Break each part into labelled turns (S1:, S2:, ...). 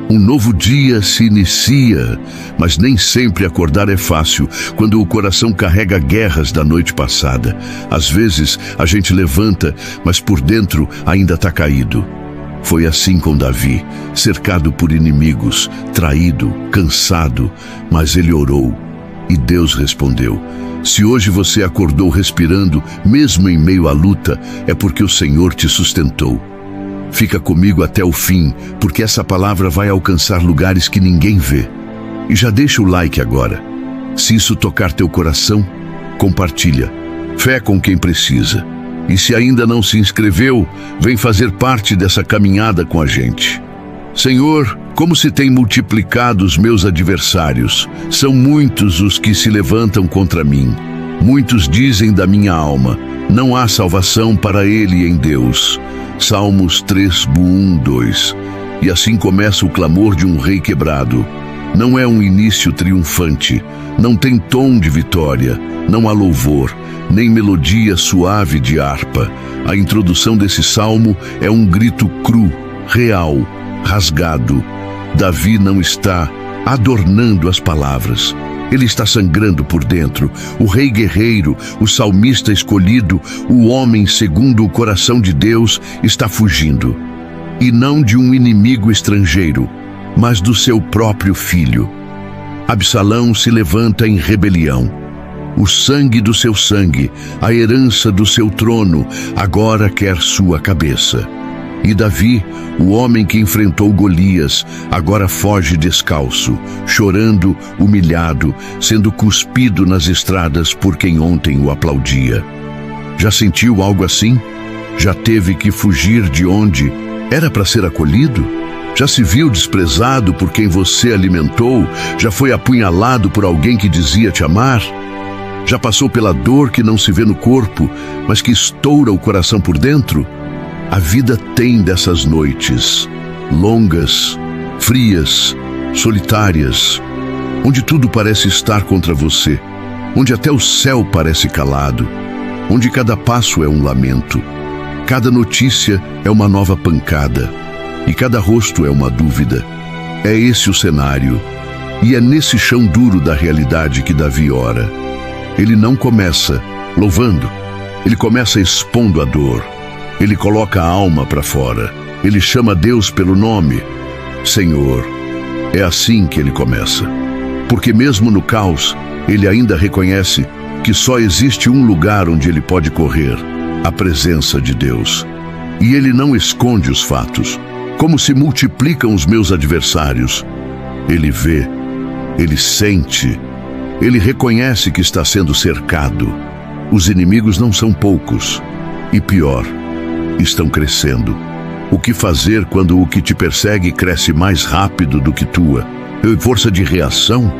S1: Um novo dia se inicia, mas nem sempre acordar é fácil quando o coração carrega guerras da noite passada. Às vezes a gente levanta, mas por dentro ainda está caído. Foi assim com Davi, cercado por inimigos, traído, cansado, mas ele orou e Deus respondeu. Se hoje você acordou respirando, mesmo em meio à luta, é porque o Senhor te sustentou. Fica comigo até o fim, porque essa palavra vai alcançar lugares que ninguém vê. E já deixa o like agora. Se isso tocar teu coração, compartilha. Fé com quem precisa. E se ainda não se inscreveu, vem fazer parte dessa caminhada com a gente. Senhor, como se tem multiplicado os meus adversários. São muitos os que se levantam contra mim. Muitos dizem da minha alma, não há salvação para ele em Deus. Salmos 3, 1, 2. E assim começa o clamor de um rei quebrado. Não é um início triunfante, não tem tom de vitória, não há louvor, nem melodia suave de harpa. A introdução desse salmo é um grito cru, real, rasgado. Davi não está adornando as palavras. Ele está sangrando por dentro. O rei guerreiro, o salmista escolhido, o homem segundo o coração de Deus, está fugindo. E não de um inimigo estrangeiro, mas do seu próprio filho. Absalão se levanta em rebelião. O sangue do seu sangue, a herança do seu trono, agora quer sua cabeça. E Davi, o homem que enfrentou Golias, agora foge descalço, chorando, humilhado, sendo cuspido nas estradas por quem ontem o aplaudia. Já sentiu algo assim? Já teve que fugir de onde era para ser acolhido? Já se viu desprezado por quem você alimentou? Já foi apunhalado por alguém que dizia te amar? Já passou pela dor que não se vê no corpo, mas que estoura o coração por dentro? A vida tem dessas noites, longas, frias, solitárias, onde tudo parece estar contra você, onde até o céu parece calado, onde cada passo é um lamento, cada notícia é uma nova pancada, e cada rosto é uma dúvida. É esse o cenário, e é nesse chão duro da realidade que Davi ora. Ele não começa louvando, ele começa expondo a dor. Ele coloca a alma para fora. Ele chama Deus pelo nome. Senhor. É assim que ele começa. Porque mesmo no caos, ele ainda reconhece que só existe um lugar onde ele pode correr, a presença de Deus. E ele não esconde os fatos. Como se multiplicam os meus adversários. Ele vê, ele sente, ele reconhece que está sendo cercado. Os inimigos não são poucos. E pior, estão crescendo. O que fazer quando o que te persegue cresce mais rápido do que tua? Força de reação?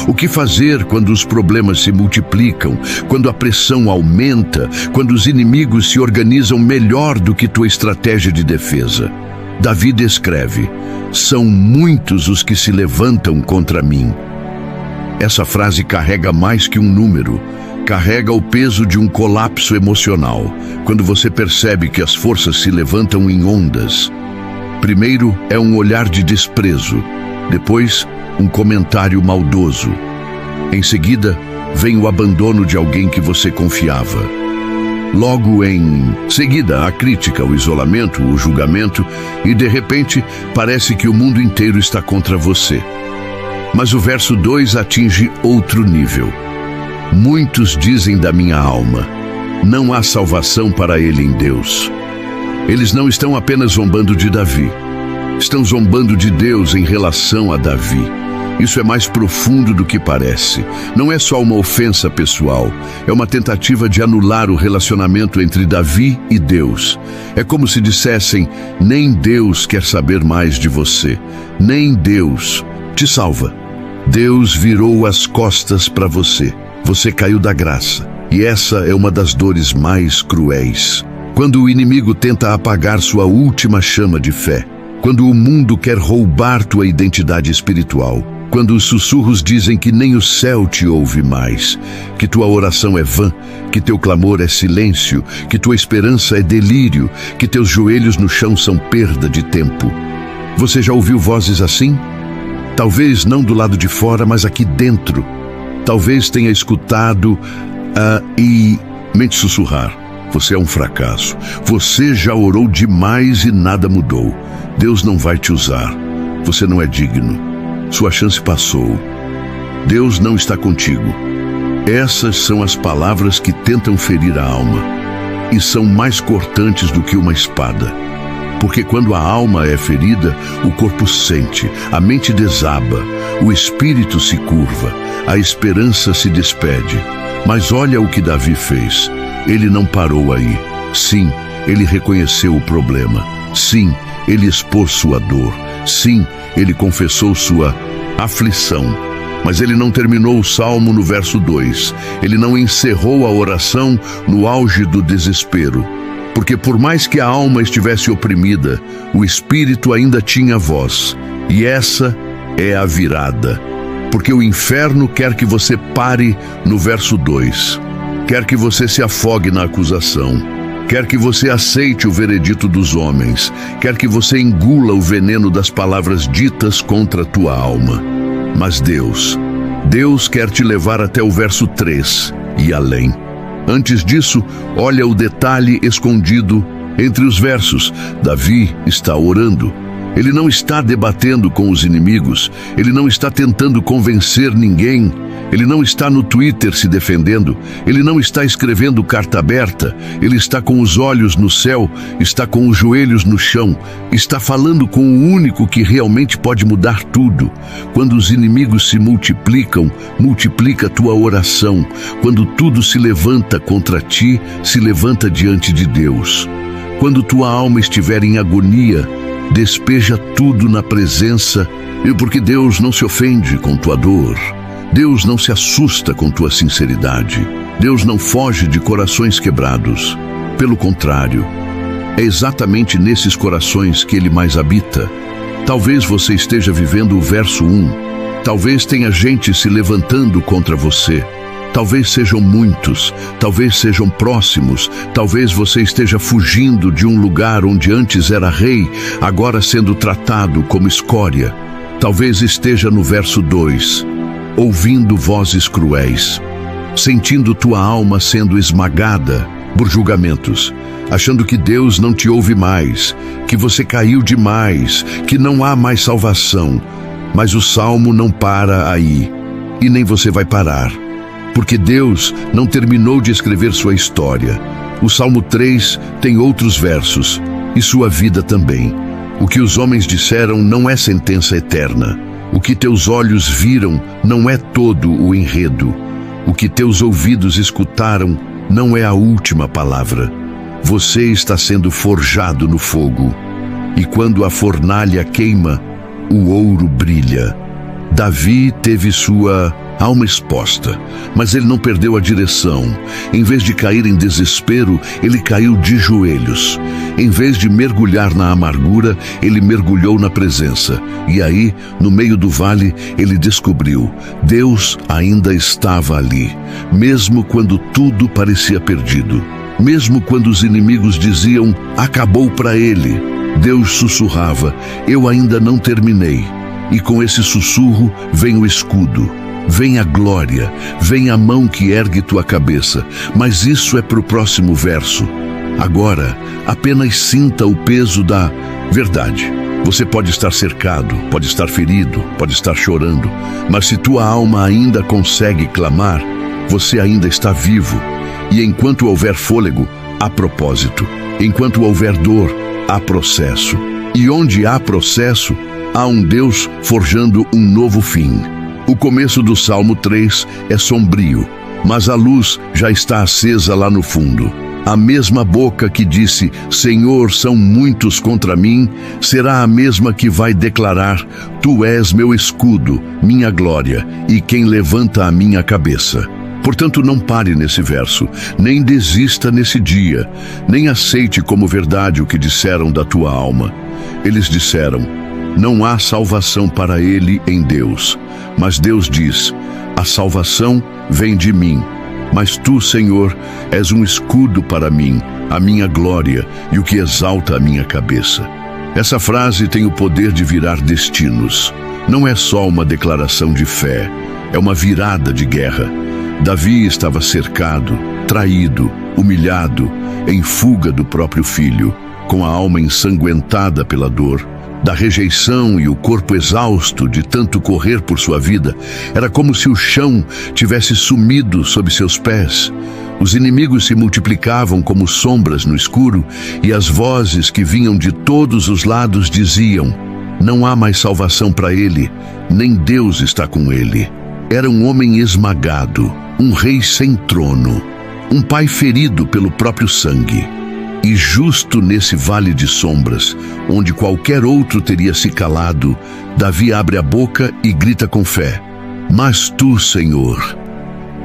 S1: O que fazer quando os problemas se multiplicam, quando a pressão aumenta, quando os inimigos se organizam melhor do que tua estratégia de defesa? Davi descreve: são muitos os que se levantam contra mim. Essa frase carrega mais que um número. Carrega o peso de um colapso emocional, quando você percebe que as forças se levantam em ondas. Primeiro é um olhar de desprezo, depois um comentário maldoso. Em seguida, vem o abandono de alguém que você confiava. Logo em seguida, a crítica, o isolamento, o julgamento, e de repente parece que o mundo inteiro está contra você. Mas o verso 2 atinge outro nível. Muitos dizem da minha alma, não há salvação para ele em Deus. Eles não estão apenas zombando de Davi, estão zombando de Deus em relação a Davi. Isso é mais profundo do que parece. Não é só uma ofensa pessoal, é uma tentativa de anular o relacionamento entre Davi e Deus. É como se dissessem, nem Deus quer saber mais de você, nem Deus te salva. Deus virou as costas para você. Você caiu da graça, e essa é uma das dores mais cruéis. Quando o inimigo tenta apagar sua última chama de fé, quando o mundo quer roubar tua identidade espiritual, quando os sussurros dizem que nem o céu te ouve mais, que tua oração é vã, que teu clamor é silêncio, que tua esperança é delírio, que teus joelhos no chão são perda de tempo. Você já ouviu vozes assim? Talvez não do lado de fora, mas aqui dentro. Talvez tenha escutado e mente sussurrar: você é um fracasso. Você já orou demais e nada mudou. Deus não vai te usar. Você não é digno. Sua chance passou. Deus não está contigo. Essas são as palavras que tentam ferir a alma e são mais cortantes do que uma espada. Porque quando a alma é ferida, o corpo sente, a mente desaba, o espírito se curva, a esperança se despede. Mas olha o que Davi fez. Ele não parou aí. Sim, ele reconheceu o problema. Sim, ele expôs sua dor. Sim, ele confessou sua aflição. Mas ele não terminou o salmo no verso 2. Ele não encerrou a oração no auge do desespero. Porque por mais que a alma estivesse oprimida, o espírito ainda tinha voz. E essa é a virada. Porque o inferno quer que você pare no verso 2. Quer que você se afogue na acusação. Quer que você aceite o veredito dos homens. Quer que você engula o veneno das palavras ditas contra a tua alma. Mas Deus quer te levar até o verso 3 e além. Antes disso, olha o detalhe escondido entre os versos. Davi está orando. Ele não está debatendo com os inimigos. Ele não está tentando convencer ninguém. Ele não está no Twitter se defendendo. Ele não está escrevendo carta aberta. Ele está com os olhos no céu, está com os joelhos no chão. Está falando com o único que realmente pode mudar tudo. Quando os inimigos se multiplicam, multiplica a tua oração. Quando tudo se levanta contra ti, se levanta diante de Deus. Quando tua alma estiver em agonia, despeja tudo na presença, porque Deus não se ofende com tua dor. Deus não se assusta com tua sinceridade. Deus não foge de corações quebrados. Pelo contrário, é exatamente nesses corações que Ele mais habita. Talvez você esteja vivendo o verso 1. Talvez tenha gente se levantando contra você. Talvez sejam muitos, talvez sejam próximos, talvez você esteja fugindo de um lugar onde antes era rei, agora sendo tratado como escória. Talvez esteja no verso 2, ouvindo vozes cruéis, sentindo tua alma sendo esmagada por julgamentos, achando que Deus não te ouve mais, que você caiu demais, que não há mais salvação. Mas o salmo não para aí, e nem você vai parar. Porque Deus não terminou de escrever sua história. O Salmo 3 tem outros versos, e sua vida também. O que os homens disseram não é sentença eterna. O que teus olhos viram não é todo o enredo. O que teus ouvidos escutaram não é a última palavra. Você está sendo forjado no fogo. E quando a fornalha queima, o ouro brilha. Davi teve sua alma exposta, mas ele não perdeu a direção. Em vez de cair em desespero, ele caiu de joelhos. Em vez de mergulhar na amargura, ele mergulhou na presença. E aí, no meio do vale, ele descobriu: Deus ainda estava ali, mesmo quando tudo parecia perdido. Mesmo quando os inimigos diziam: acabou para ele, Deus sussurrava: eu ainda não terminei. E com esse sussurro vem o escudo. Vem a glória, vem a mão que ergue tua cabeça. Mas isso é para o próximo verso. Agora, apenas sinta o peso da verdade. Você pode estar cercado, pode estar ferido, pode estar chorando. Mas se tua alma ainda consegue clamar, você ainda está vivo. E enquanto houver fôlego, há propósito. Enquanto houver dor, há processo. E onde há processo, há um Deus forjando um novo fim. O começo do Salmo 3 é sombrio, mas a luz já está acesa lá no fundo. A mesma boca que disse: Senhor, são muitos contra mim, será a mesma que vai declarar: Tu és meu escudo, minha glória, e quem levanta a minha cabeça. Portanto, não pare nesse verso, nem desista nesse dia, nem aceite como verdade o que disseram da tua alma. Eles disseram: não há salvação para ele em Deus. Mas Deus diz: a salvação vem de mim. Mas tu, Senhor, és um escudo para mim, a minha glória e o que exalta a minha cabeça. Essa frase tem o poder de virar destinos. Não é só uma declaração de fé, é uma virada de guerra. Davi estava cercado, traído, humilhado, em fuga do próprio filho, com a alma ensanguentada pela dor, da rejeição e o corpo exausto de tanto correr por sua vida. Era como se o chão tivesse sumido sob seus pés. Os inimigos se multiplicavam como sombras no escuro, e as vozes que vinham de todos os lados diziam: não há mais salvação para ele, nem Deus está com ele. Era um homem esmagado, um rei sem trono, um pai ferido pelo próprio sangue. E justo nesse vale de sombras, onde qualquer outro teria se calado, Davi abre a boca e grita com fé: mas tu, Senhor.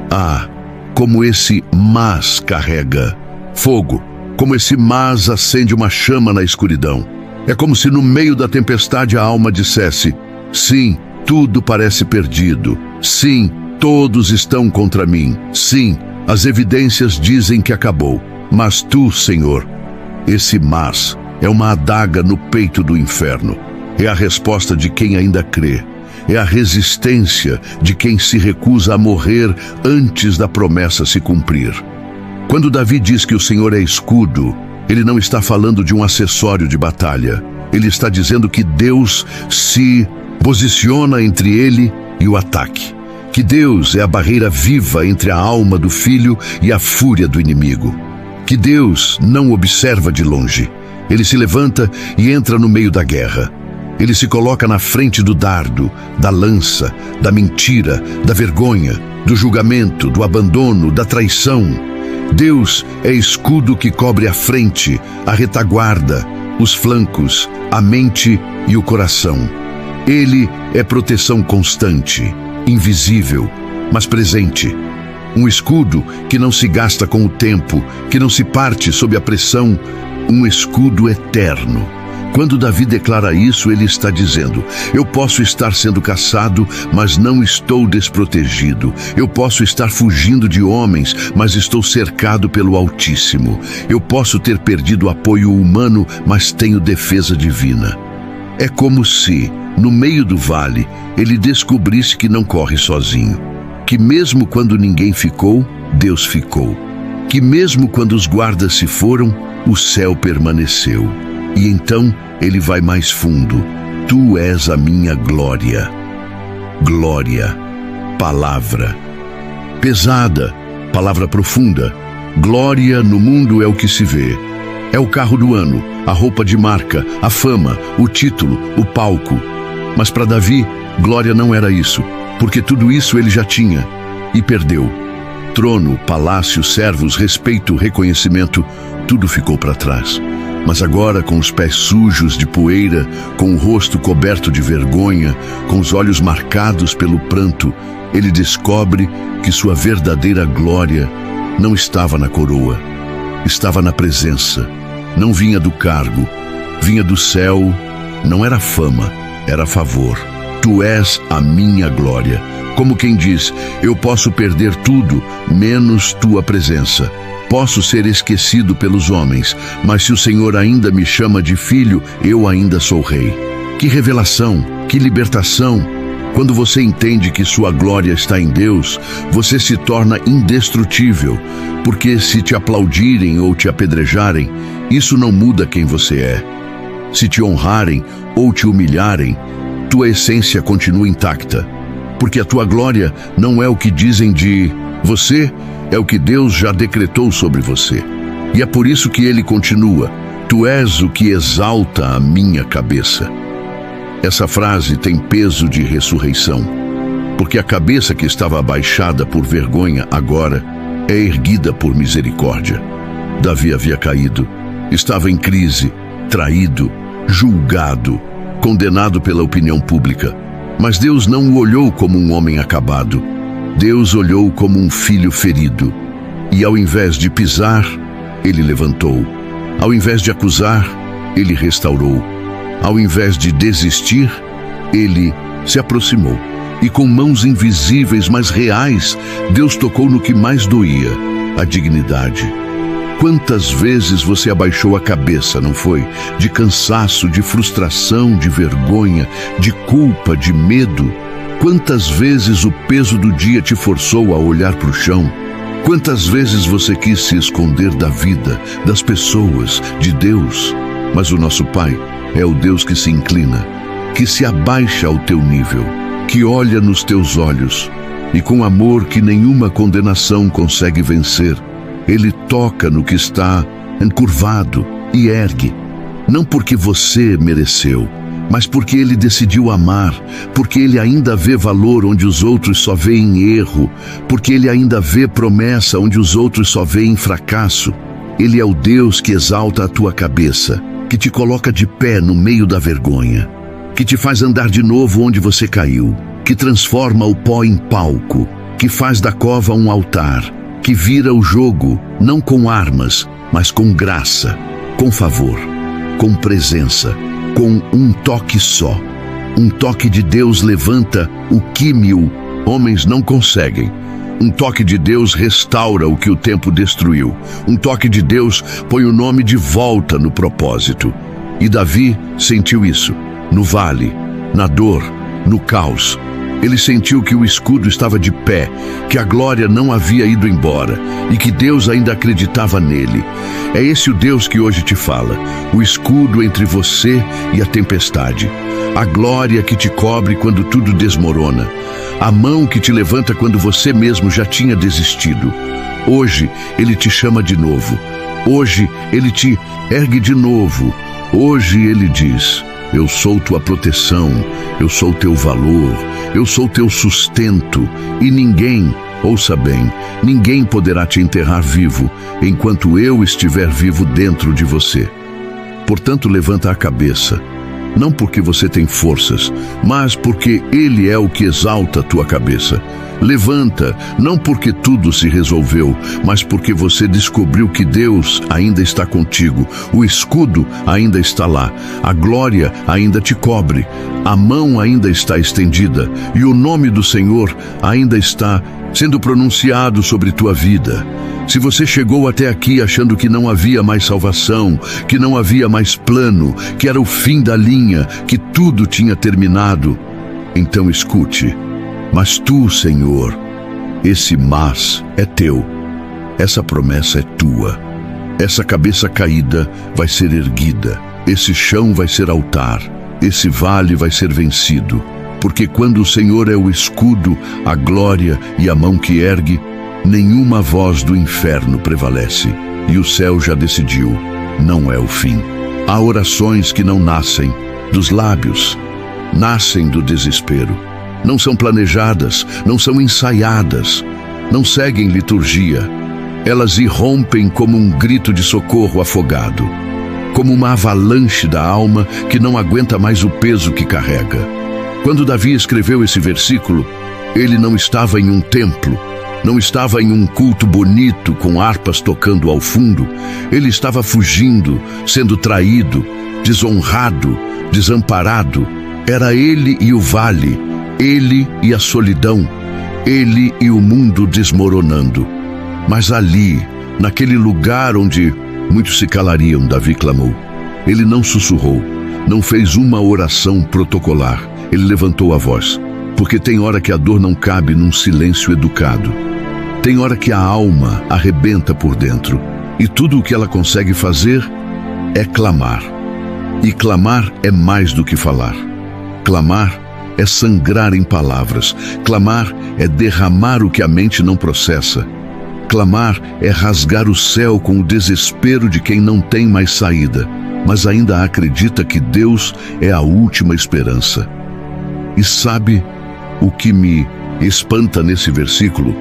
S1: Ah, como esse mas carrega fogo, como esse mas acende uma chama na escuridão. É como se no meio da tempestade a alma dissesse: sim, tudo parece perdido. Sim, todos estão contra mim. Sim, as evidências dizem que acabou. Mas tu, Senhor. Esse mas é uma adaga no peito do inferno. É a resposta de quem ainda crê. É a resistência de quem se recusa a morrer antes da promessa se cumprir. Quando Davi diz que o Senhor é escudo, ele não está falando de um acessório de batalha. Ele está dizendo que Deus se posiciona entre ele e o ataque. Que Deus é a barreira viva entre a alma do filho e a fúria do inimigo. Que Deus não observa de longe. Ele se levanta e entra no meio da guerra. Ele se coloca na frente do dardo, da lança, da mentira, da vergonha, do julgamento, do abandono, da traição. Deus é escudo que cobre a frente, a retaguarda, os flancos, a mente e o coração. Ele é proteção constante, invisível, mas presente. Um escudo que não se gasta com o tempo, que não se parte sob a pressão, um escudo eterno. Quando Davi declara isso, ele está dizendo: eu posso estar sendo caçado, mas não estou desprotegido. Eu posso estar fugindo de homens, mas estou cercado pelo Altíssimo. Eu posso ter perdido apoio humano, mas tenho defesa divina. É como se, no meio do vale, ele descobrisse que não corre sozinho. Que mesmo quando ninguém ficou, Deus ficou. Que mesmo quando os guardas se foram, o céu permaneceu. E então ele vai mais fundo. Tu és a minha glória. Glória, palavra. Pesada, palavra profunda. Glória no mundo é o que se vê. É o carro do ano, a roupa de marca, a fama, o título, o palco. Mas para Davi, glória não era isso, porque tudo isso ele já tinha e perdeu. Trono, palácio, servos, respeito, reconhecimento, tudo ficou para trás. Mas agora, com os pés sujos de poeira, com o rosto coberto de vergonha, com os olhos marcados pelo pranto, ele descobre que sua verdadeira glória não estava na coroa, estava na presença. Não vinha do cargo, vinha do céu. Não era fama, era favor. Tu és a minha glória. Como quem diz: eu posso perder tudo, menos tua presença. Posso ser esquecido pelos homens, mas se o Senhor ainda me chama de filho, eu ainda sou rei. Que revelação, que libertação! Quando você entende que sua glória está em Deus, você se torna indestrutível, porque se te aplaudirem ou te apedrejarem, isso não muda quem você é. Se te honrarem ou te humilharem, tua essência continua intacta, porque a tua glória não é o que dizem de você, é o que Deus já decretou sobre você. E é por isso que ele continua: tu és o que exalta a minha cabeça. Essa frase tem peso de ressurreição, porque a cabeça que estava abaixada por vergonha agora é erguida por misericórdia. Davi havia caído, estava em crise, traído, julgado, condenado pela opinião pública. Mas Deus não o olhou como um homem acabado. Deus olhou como um filho ferido. E ao invés de pisar, ele levantou. Ao invés de acusar, ele restaurou. Ao invés de desistir, ele se aproximou. E com mãos invisíveis, mas reais, Deus tocou no que mais doía: a dignidade. Quantas vezes você abaixou a cabeça, não foi? De cansaço, de frustração, de vergonha, de culpa, de medo. Quantas vezes o peso do dia te forçou a olhar para o chão? Quantas vezes você quis se esconder da vida, das pessoas, de Deus? Mas o nosso Pai é o Deus que se inclina, que se abaixa ao teu nível, que olha nos teus olhos e com amor que nenhuma condenação consegue vencer, Ele toca no que está encurvado e ergue, não porque você mereceu, mas porque Ele decidiu amar, porque Ele ainda vê valor onde os outros só veem erro, porque Ele ainda vê promessa onde os outros só veem fracasso. Ele é o Deus que exalta a tua cabeça, que te coloca de pé no meio da vergonha, que te faz andar de novo onde você caiu, que transforma o pó em palco, que faz da cova um altar, que vira o jogo, não com armas, mas com graça, com favor, com presença, com um toque só. Um toque de Deus levanta o que 1000 homens não conseguem. Um toque de Deus restaura o que o tempo destruiu. Um toque de Deus põe o nome de volta no propósito. E Davi sentiu isso, no vale, na dor, no caos. Ele sentiu que o escudo estava de pé, que a glória não havia ido embora e que Deus ainda acreditava nele. É esse o Deus que hoje te fala, o escudo entre você e a tempestade, a glória que te cobre quando tudo desmorona, a mão que te levanta quando você mesmo já tinha desistido. Hoje Ele te chama de novo, hoje Ele te ergue de novo, hoje Ele diz: eu sou tua proteção, eu sou teu valor, eu sou teu sustento, e ninguém, ouça bem, ninguém poderá te enterrar vivo enquanto eu estiver vivo dentro de você. Portanto, levanta a cabeça, não porque você tem forças, mas porque Ele é o que exalta a tua cabeça. Levanta, não porque tudo se resolveu, mas porque você descobriu que Deus ainda está contigo, o escudo ainda está lá, a glória ainda te cobre, a mão ainda está estendida e o nome do Senhor ainda está sendo pronunciado sobre tua vida. Se você chegou até aqui achando que não havia mais salvação, que não havia mais plano, que era o fim da linha, que tudo tinha terminado, então escute. Mas tu, Senhor, esse mas é teu, essa promessa é tua, essa cabeça caída vai ser erguida, esse chão vai ser altar, esse vale vai ser vencido, porque quando o Senhor é o escudo, a glória e a mão que ergue, nenhuma voz do inferno prevalece, e o céu já decidiu, não é o fim. Há orações que não nascem dos lábios, nascem do desespero. Não são planejadas, não são ensaiadas, não seguem liturgia. Elas irrompem como um grito de socorro afogado, como uma avalanche da alma que não aguenta mais o peso que carrega. Quando Davi escreveu esse versículo, ele não estava em um templo, não estava em um culto bonito com harpas tocando ao fundo. Ele estava fugindo, sendo traído, desonrado, desamparado. Era ele e o vale, ele e a solidão, ele e o mundo desmoronando. Mas ali, naquele lugar onde muitos se calariam, Davi clamou. Ele não sussurrou, não fez uma oração protocolar. Ele levantou a voz, porque tem hora que a dor não cabe num silêncio educado. Tem hora que a alma arrebenta por dentro, e tudo o que ela consegue fazer é clamar. E clamar é mais do que falar. Clamar é sangrar em palavras. Clamar é derramar o que a mente não processa. Clamar é rasgar o céu com o desespero de quem não tem mais saída, mas ainda acredita que Deus é a última esperança. E sabe o que me espanta nesse versículo?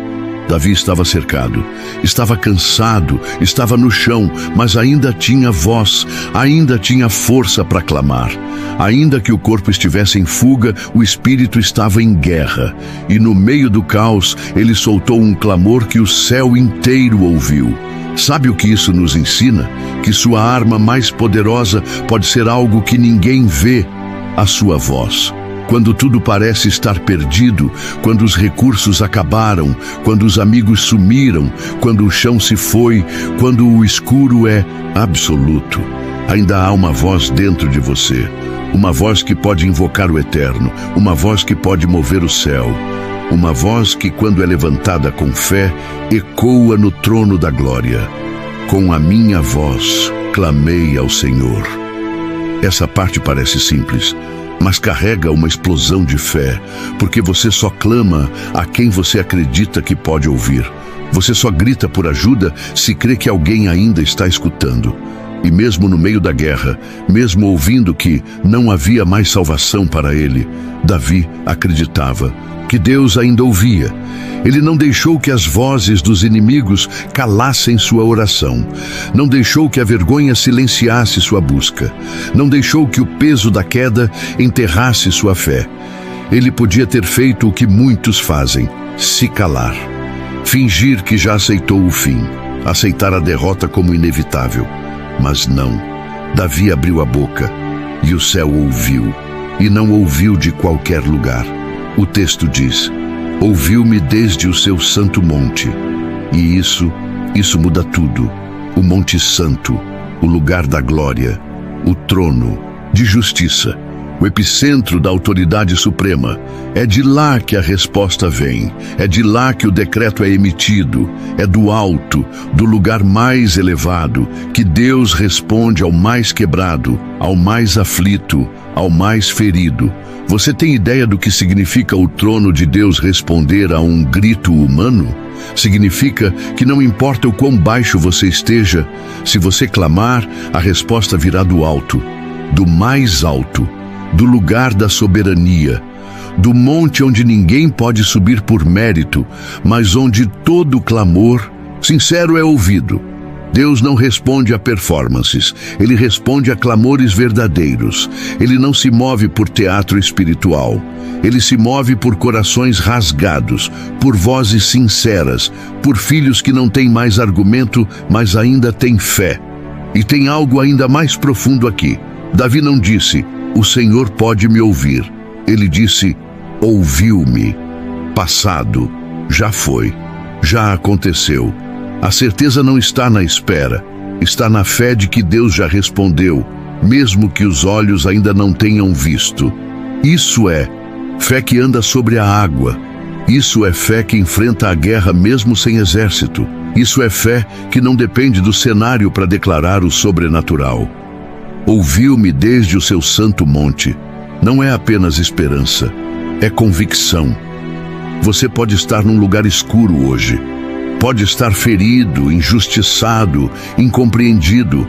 S1: Davi estava cercado, estava cansado, estava no chão, mas ainda tinha voz, ainda tinha força para clamar. Ainda que o corpo estivesse em fuga, o espírito estava em guerra. E no meio do caos, ele soltou um clamor que o céu inteiro ouviu. Sabe o que isso nos ensina? Que sua arma mais poderosa pode ser algo que ninguém vê, a sua voz. Quando tudo parece estar perdido, quando os recursos acabaram, quando os amigos sumiram, quando o chão se foi, quando o escuro é absoluto, ainda há uma voz dentro de você. Uma voz que pode invocar o eterno, uma voz que pode mover o céu, uma voz que, quando é levantada com fé, ecoa no trono da glória. Com a minha voz, clamei ao Senhor. Essa parte parece simples, mas carrega uma explosão de fé, porque você só clama a quem você acredita que pode ouvir. Você só grita por ajuda se crê que alguém ainda está escutando. E mesmo no meio da guerra, mesmo ouvindo que não havia mais salvação para ele, Davi acreditava que Deus ainda ouvia. Ele não deixou que as vozes dos inimigos calassem sua oração. Não deixou que a vergonha silenciasse sua busca. Não deixou que o peso da queda enterrasse sua fé. Ele podia ter feito o que muitos fazem: se calar. Fingir que já aceitou o fim. Aceitar a derrota como inevitável. Mas não. Davi abriu a boca e o céu ouviu. E não ouviu de qualquer lugar. O texto diz: ouviu-me desde o seu santo monte. E isso muda tudo. O Monte Santo, o lugar da glória, o trono de justiça, o epicentro da autoridade suprema. É de lá que a resposta vem. É de lá que o decreto é emitido. É do alto, do lugar mais elevado, que Deus responde ao mais quebrado, ao mais aflito, ao mais ferido. Você tem ideia do que significa o trono de Deus responder a um grito humano? Significa que não importa o quão baixo você esteja, se você clamar, a resposta virá do alto, do mais alto, do lugar da soberania, do monte onde ninguém pode subir por mérito, mas onde todo clamor sincero é ouvido. Deus não responde a performances, Ele responde a clamores verdadeiros. Ele não se move por teatro espiritual. Ele se move por corações rasgados, por vozes sinceras, por filhos que não têm mais argumento, mas ainda têm fé. E tem algo ainda mais profundo aqui. Davi não disse: o Senhor pode me ouvir. Ele disse: ouviu-me. Passado, já foi, já aconteceu. A certeza não está na espera, está na fé de que Deus já respondeu, mesmo que os olhos ainda não tenham visto. Isso é fé que anda sobre a água. Isso é fé que enfrenta a guerra mesmo sem exército. Isso é fé que não depende do cenário para declarar o sobrenatural. Ouviu-me desde o seu santo monte. Não é apenas esperança, é convicção. Você pode estar num lugar escuro hoje. Pode estar ferido, injustiçado, incompreendido.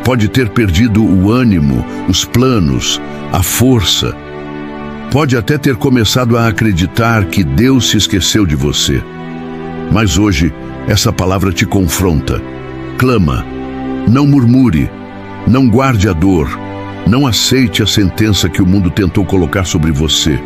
S1: Pode ter perdido o ânimo, os planos, a força. Pode até ter começado a acreditar que Deus se esqueceu de você. Mas hoje, essa palavra te confronta. Clama, não murmure, não guarde a dor, não aceite a sentença que o mundo tentou colocar sobre você.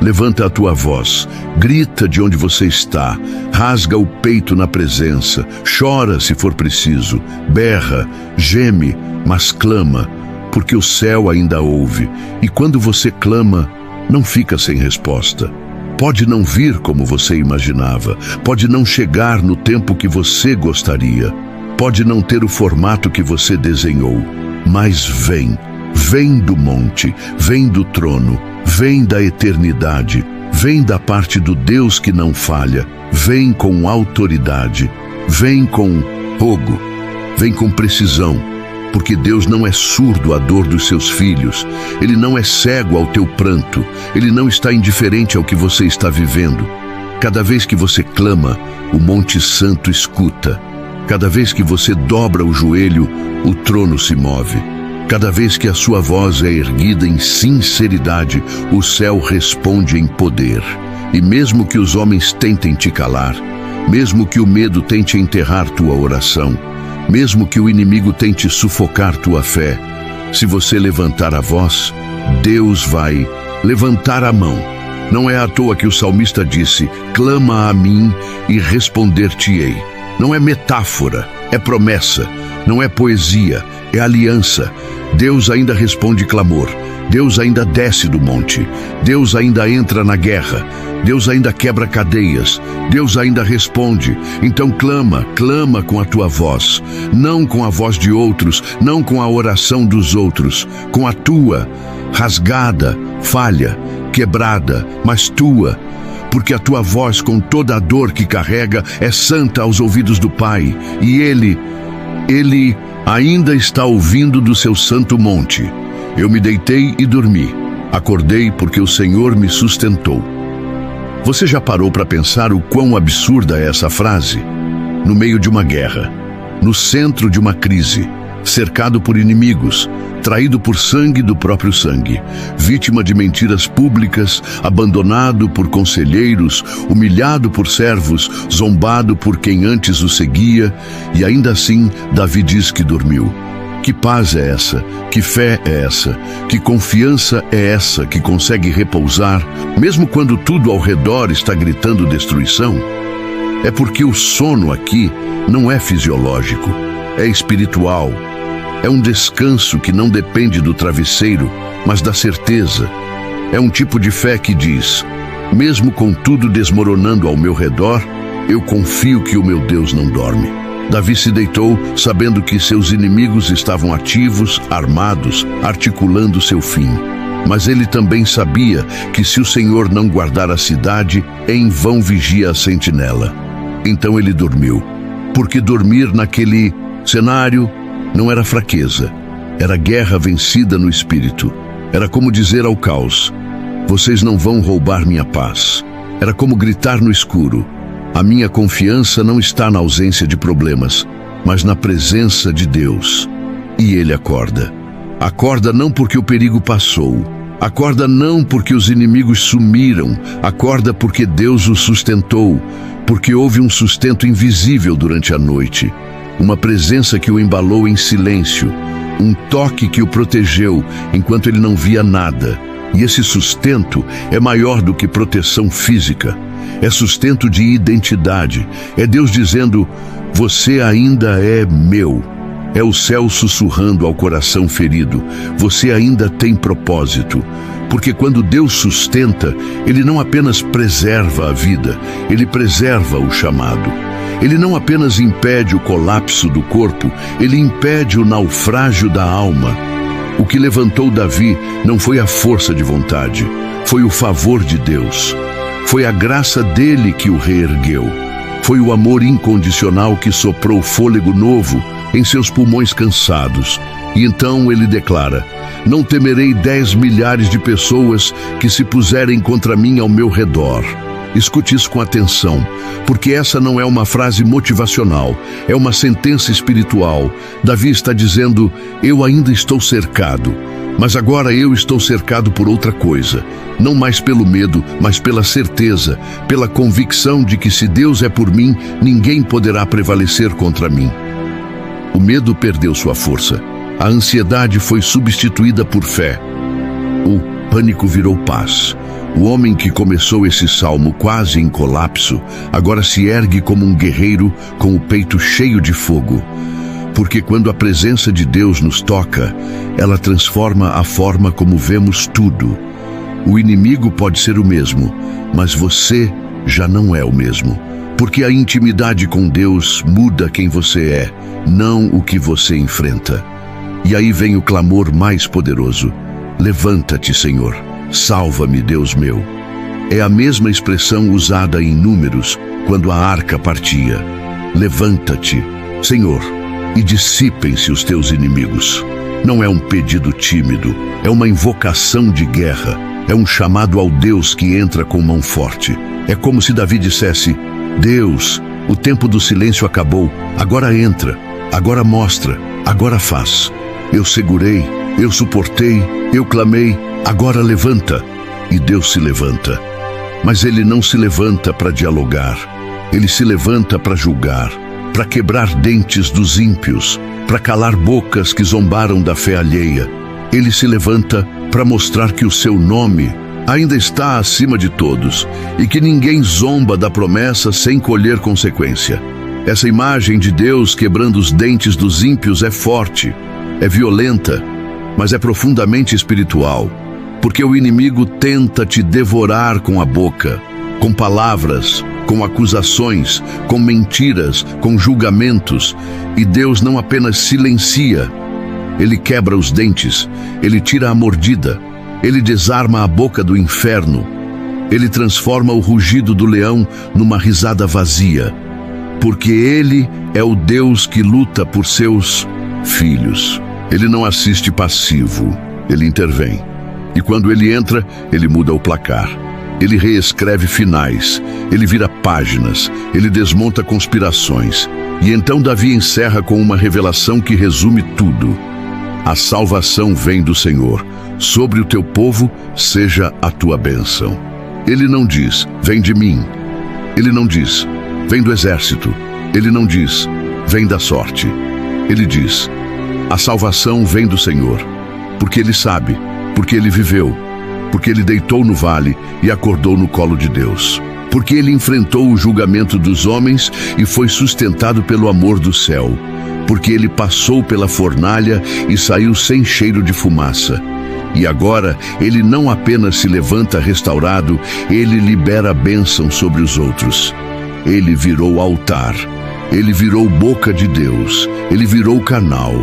S1: Levanta a tua voz, grita de onde você está, rasga o peito na presença, chora se for preciso, berra, geme, mas clama, porque o céu ainda ouve. E quando você clama, não fica sem resposta. Pode não vir como você imaginava, pode não chegar no tempo que você gostaria, pode não ter o formato que você desenhou, mas vem. Vem do monte, vem do trono, vem da eternidade, vem da parte do Deus que não falha, vem com autoridade, vem com fogo, vem com precisão, porque Deus não é surdo à dor dos seus filhos, Ele não é cego ao teu pranto, Ele não está indiferente ao que você está vivendo. Cada vez que você clama, o Monte Santo escuta. Cada vez que você dobra o joelho, o trono se move. Cada vez que a sua voz é erguida em sinceridade, o céu responde em poder. E mesmo que os homens tentem te calar, mesmo que o medo tente enterrar tua oração, mesmo que o inimigo tente sufocar tua fé, se você levantar a voz, Deus vai levantar a mão. Não é à toa que o salmista disse: clama a mim e responder-te-ei. Não é metáfora, é promessa. Não é poesia, é aliança. Deus ainda responde clamor. Deus ainda desce do monte. Deus ainda entra na guerra. Deus ainda quebra cadeias. Deus ainda responde. Então clama, clama com a tua voz. Não com a voz de outros, não com a oração dos outros. Com a tua, rasgada, falha, quebrada, mas tua. Porque a tua voz, com toda a dor que carrega, é santa aos ouvidos do Pai. E Ele ainda está ouvindo do seu santo monte. Eu me deitei e dormi. Acordei porque o Senhor me sustentou. Você já parou para pensar o quão absurda é essa frase? No meio de uma guerra, no centro de uma crise, cercado por inimigos, traído por sangue do próprio sangue, vítima de mentiras públicas, abandonado por conselheiros, humilhado por servos, zombado por quem antes o seguia, e ainda assim Davi diz que dormiu. Que paz é essa? Que fé é essa? Que confiança é essa que consegue repousar, mesmo quando tudo ao redor está gritando destruição? É porque o sono aqui não é fisiológico, é espiritual. É um descanso que não depende do travesseiro, mas da certeza. É um tipo de fé que diz: mesmo com tudo desmoronando ao meu redor, eu confio que o meu Deus não dorme. Davi se deitou sabendo que seus inimigos estavam ativos, armados, articulando seu fim. Mas ele também sabia que se o Senhor não guardar a cidade, em vão vigia a sentinela. Então ele dormiu. Porque dormir naquele cenário não era fraqueza, era guerra vencida no espírito. Era como dizer ao caos: vocês não vão roubar minha paz. Era como gritar no escuro: a minha confiança não está na ausência de problemas, mas na presença de Deus. E ele acorda. Acorda não porque o perigo passou. Acorda não porque os inimigos sumiram. Acorda porque Deus o sustentou. Porque houve um sustento invisível durante a noite. Uma presença que o embalou em silêncio. Um toque que o protegeu enquanto ele não via nada. E esse sustento é maior do que proteção física. É sustento de identidade. É Deus dizendo: você ainda é meu. É o céu sussurrando ao coração ferido: você ainda tem propósito. Porque quando Deus sustenta, Ele não apenas preserva a vida, Ele preserva o chamado. Ele não apenas impede o colapso do corpo, Ele impede o naufrágio da alma. O que levantou Davi não foi a força de vontade, foi o favor de Deus. Foi a graça dele que o reergueu. Foi o amor incondicional que soprou fôlego novo em seus pulmões cansados. E então ele declara: não temerei 10 milhares de pessoas que se puserem contra mim ao meu redor. Escute isso com atenção, porque essa não é uma frase motivacional, é uma sentença espiritual. Davi está dizendo: eu ainda estou cercado, mas agora eu estou cercado por outra coisa. Não mais pelo medo, mas pela certeza, pela convicção de que se Deus é por mim, ninguém poderá prevalecer contra mim. O medo perdeu sua força. A ansiedade foi substituída por fé. O pânico virou paz. O homem que começou esse salmo quase em colapso, agora se ergue como um guerreiro com o peito cheio de fogo. Porque quando a presença de Deus nos toca, ela transforma a forma como vemos tudo. O inimigo pode ser o mesmo, mas você já não é o mesmo. Porque a intimidade com Deus muda quem você é, não o que você enfrenta. E aí vem o clamor mais poderoso: levanta-te, Senhor. Salva-me, Deus meu. É a mesma expressão usada em Números, quando a arca partia. Levanta-te, Senhor, e dissipem-se os teus inimigos. Não é um pedido tímido, é uma invocação de guerra. É um chamado ao Deus que entra com mão forte. É como se Davi dissesse: Deus, o tempo do silêncio acabou. Agora entra, agora mostra, agora faz. Eu segurei, eu suportei, eu clamei. Agora levanta. E Deus se levanta. Mas Ele não se levanta para dialogar. Ele se levanta para julgar, para quebrar dentes dos ímpios, para calar bocas que zombaram da fé alheia. Ele se levanta para mostrar que o seu nome ainda está acima de todos e que ninguém zomba da promessa sem colher consequência. Essa imagem de Deus quebrando os dentes dos ímpios é forte, é violenta, mas é profundamente espiritual, porque o inimigo tenta te devorar com a boca, com palavras, com acusações, com mentiras, com julgamentos, e Deus não apenas silencia, Ele quebra os dentes, Ele tira a mordida, Ele desarma a boca do inferno, Ele transforma o rugido do leão numa risada vazia, porque Ele é o Deus que luta por seus filhos. Ele não assiste passivo, Ele intervém. E quando Ele entra, Ele muda o placar. Ele reescreve finais, Ele vira páginas, Ele desmonta conspirações. E então Davi encerra com uma revelação que resume tudo. A salvação vem do Senhor. Sobre o teu povo seja a tua bênção. Ele não diz, vem de mim. Ele não diz, vem do exército. Ele não diz, vem da sorte. Ele diz, a salvação vem do Senhor. Porque Ele sabe, porque Ele viveu, porque Ele deitou no vale e acordou no colo de Deus. Porque Ele enfrentou o julgamento dos homens e foi sustentado pelo amor do céu. Porque Ele passou pela fornalha e saiu sem cheiro de fumaça. E agora Ele não apenas se levanta restaurado, Ele libera a bênção sobre os outros. Ele virou altar, Ele virou boca de Deus, Ele virou canal.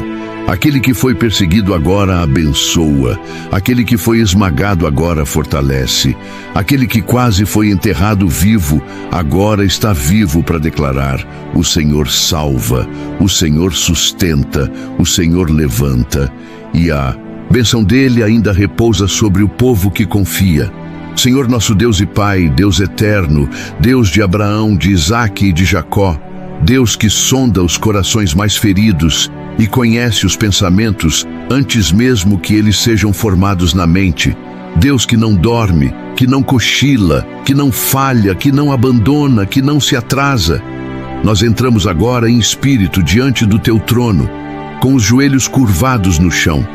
S1: Aquele que foi perseguido agora abençoa, aquele que foi esmagado agora fortalece, aquele que quase foi enterrado vivo, agora está vivo para declarar: o Senhor salva, o Senhor sustenta, o Senhor levanta, e a bênção dele ainda repousa sobre o povo que confia. Senhor nosso Deus e Pai, Deus eterno, Deus de Abraão, de Isaque e de Jacó, Deus que sonda os corações mais feridos e conhece os pensamentos antes mesmo que eles sejam formados na mente. Deus que não dorme, que não cochila, que não falha, que não abandona, que não se atrasa. Nós entramos agora em espírito diante do teu trono, com os joelhos curvados no chão,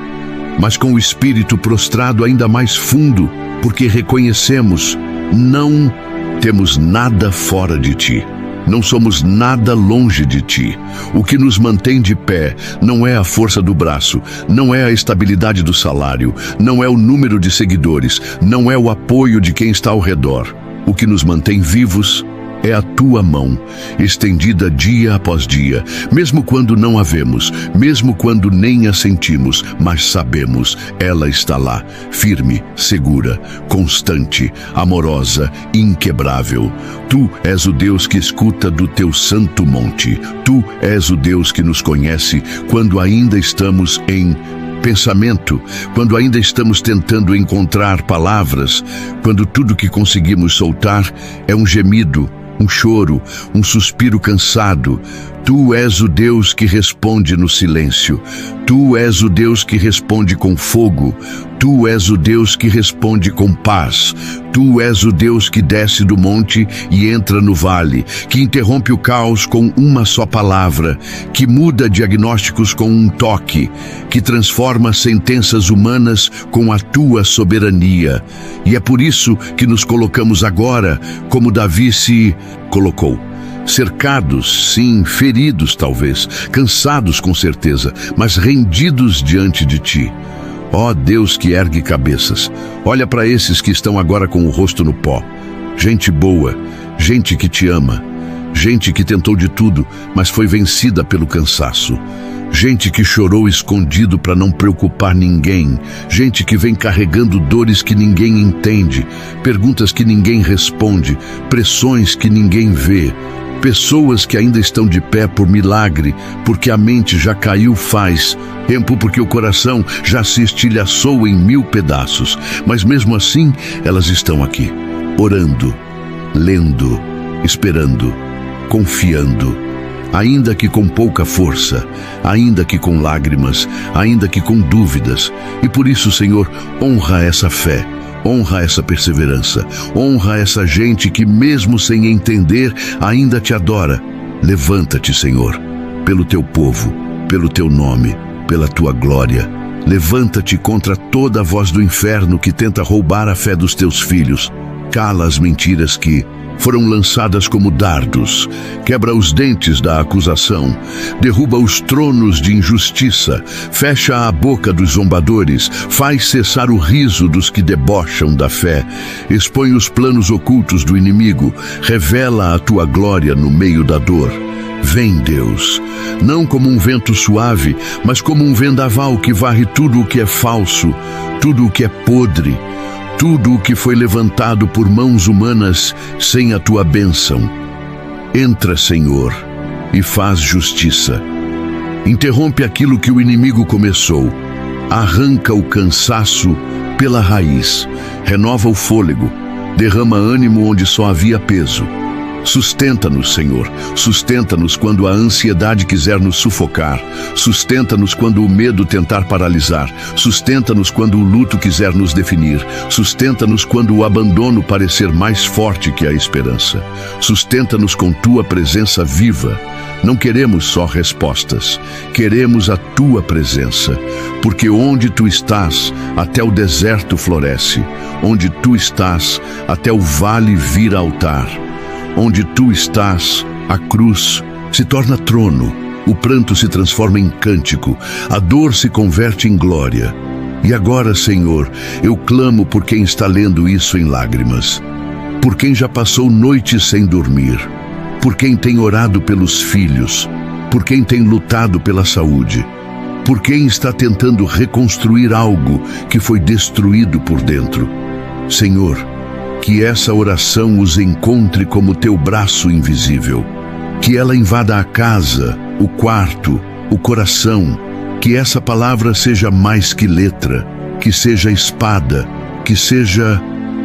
S1: mas com o espírito prostrado ainda mais fundo, porque reconhecemos, não temos nada fora de ti. Não somos nada longe de ti. O que nos mantém de pé não é a força do braço, não é a estabilidade do salário, não é o número de seguidores, não é o apoio de quem está ao redor. O que nos mantém vivos é a tua mão, estendida dia após dia, mesmo quando não a vemos, mesmo quando nem a sentimos, mas sabemos, ela está lá, firme, segura, constante, amorosa, inquebrável. Tu és o Deus que escuta do teu santo monte. Tu és o Deus que nos conhece quando ainda estamos em pensamento, quando ainda estamos tentando encontrar palavras, quando tudo que conseguimos soltar é um gemido, um choro, um suspiro cansado. Tu és o Deus que responde no silêncio. Tu és o Deus que responde com fogo. Tu és o Deus que responde com paz. Tu és o Deus que desce do monte e entra no vale, que interrompe o caos com uma só palavra, que muda diagnósticos com um toque, que transforma sentenças humanas com a tua soberania. E é por isso que nos colocamos agora, como Davi se colocou. Cercados, sim, feridos talvez, cansados com certeza, mas rendidos diante de ti. Ó Deus que ergue cabeças, olha para esses que estão agora com o rosto no pó. Gente boa, gente que te ama, gente que tentou de tudo, mas foi vencida pelo cansaço. Gente que chorou escondido para não preocupar ninguém. Gente que vem carregando dores que ninguém entende, perguntas que ninguém responde, pressões que ninguém vê. Pessoas que ainda estão de pé por milagre, porque a mente já caiu faz tempo, porque o coração já se estilhaçou em 1000 pedaços. Mas mesmo assim, elas estão aqui, orando, lendo, esperando, confiando. Ainda que com pouca força, ainda que com lágrimas, ainda que com dúvidas. E por isso, Senhor, honra essa fé. Honra essa perseverança, honra essa gente que mesmo sem entender ainda te adora. Levanta-te, Senhor, pelo teu povo, pelo teu nome, pela tua glória. Levanta-te contra toda a voz do inferno que tenta roubar a fé dos teus filhos. Cala as mentiras que foram lançadas como dardos. Quebra os dentes da acusação, derruba os tronos de injustiça, fecha a boca dos zombadores, faz cessar o riso dos que debocham da fé, expõe os planos ocultos do inimigo, revela a tua glória no meio da dor. Vem, Deus, não como um vento suave, mas como um vendaval que varre tudo o que é falso, tudo o que é podre, tudo o que foi levantado por mãos humanas sem a tua bênção. Entra, Senhor, e faz justiça. Interrompe aquilo que o inimigo começou. Arranca o cansaço pela raiz. Renova o fôlego. Derrama ânimo onde só havia peso. Sustenta-nos, Senhor. Sustenta-nos quando a ansiedade quiser nos sufocar. Sustenta-nos quando o medo tentar paralisar. Sustenta-nos quando o luto quiser nos definir. Sustenta-nos quando o abandono parecer mais forte que a esperança. Sustenta-nos com tua presença viva. Não queremos só respostas. Queremos a tua presença. Porque onde tu estás, até o deserto floresce. Onde tu estás, até o vale vira altar. Onde tu estás, a cruz se torna trono, o pranto se transforma em cântico, a dor se converte em glória. E agora, Senhor, eu clamo por quem está lendo isso em lágrimas, por quem já passou noites sem dormir, por quem tem orado pelos filhos, por quem tem lutado pela saúde, por quem está tentando reconstruir algo que foi destruído por dentro. Senhor, que essa oração os encontre como teu braço invisível. Que ela invada a casa, o quarto, o coração. Que essa palavra seja mais que letra, que seja espada, que seja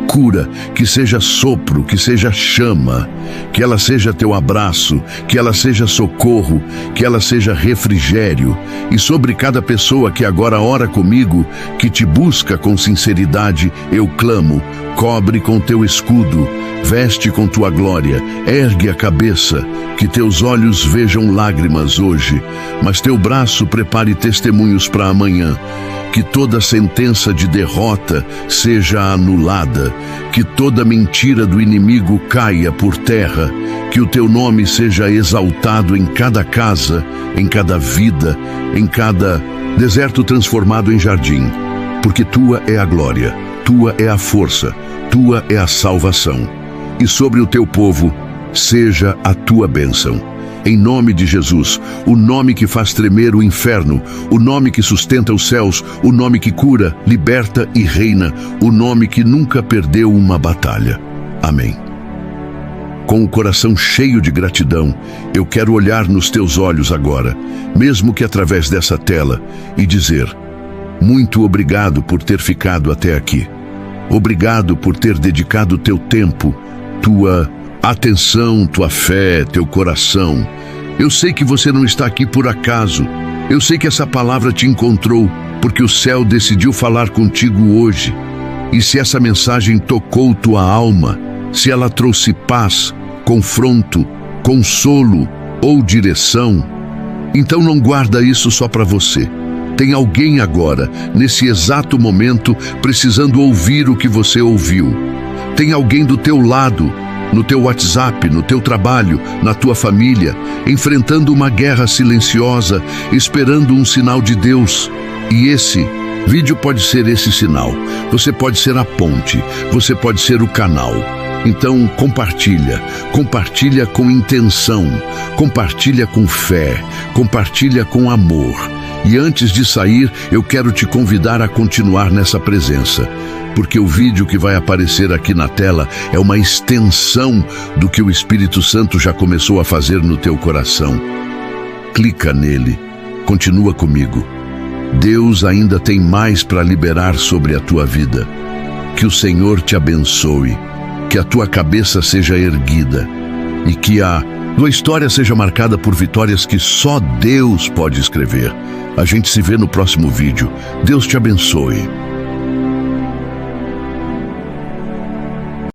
S1: cura, que seja sopro, que seja chama. Que ela seja teu abraço, que ela seja socorro, que ela seja refrigério. E sobre cada pessoa que agora ora comigo, que te busca com sinceridade, eu clamo: cobre com teu escudo, veste com tua glória, ergue a cabeça, que teus olhos vejam lágrimas hoje, mas teu braço prepare testemunhos para amanhã. Que toda sentença de derrota seja anulada, que toda mentira do inimigo caia por terra, que o teu nome seja exaltado em cada casa, em cada vida, em cada deserto transformado em jardim, porque tua é a glória, tua é a força, tua é a salvação. E sobre o teu povo seja a tua bênção. Em nome de Jesus, o nome que faz tremer o inferno, o nome que sustenta os céus, o nome que cura, liberta e reina, o nome que nunca perdeu uma batalha. Amém. Com o coração cheio de gratidão, eu quero olhar nos teus olhos agora, mesmo que através dessa tela, e dizer: muito obrigado por ter ficado até aqui. Obrigado por ter dedicado teu tempo, tua atenção, tua fé, teu coração. Eu sei que você não está aqui por acaso. Eu sei que essa palavra te encontrou porque o céu decidiu falar contigo hoje. E se essa mensagem tocou tua alma, se ela trouxe paz, confronto, consolo ou direção, então não guarda isso só para você. Tem alguém agora, nesse exato momento, precisando ouvir o que você ouviu. Tem alguém do teu lado, no teu WhatsApp, no teu trabalho, na tua família, enfrentando uma guerra silenciosa, esperando um sinal de Deus. E esse vídeo pode ser esse sinal. Você pode ser a ponte, você pode ser o canal. Então compartilha com intenção, compartilha com fé, compartilha com amor. E antes de sair, eu quero te convidar a continuar nessa presença, porque o vídeo que vai aparecer aqui na tela é uma extensão do que o Espírito Santo já começou a fazer no teu coração. Clica nele, continua comigo. Deus ainda tem mais para liberar sobre a tua vida. Que o Senhor te abençoe, que a tua cabeça seja erguida e que a tua história seja marcada por vitórias que só Deus pode escrever. A gente se vê no próximo vídeo. Deus te abençoe.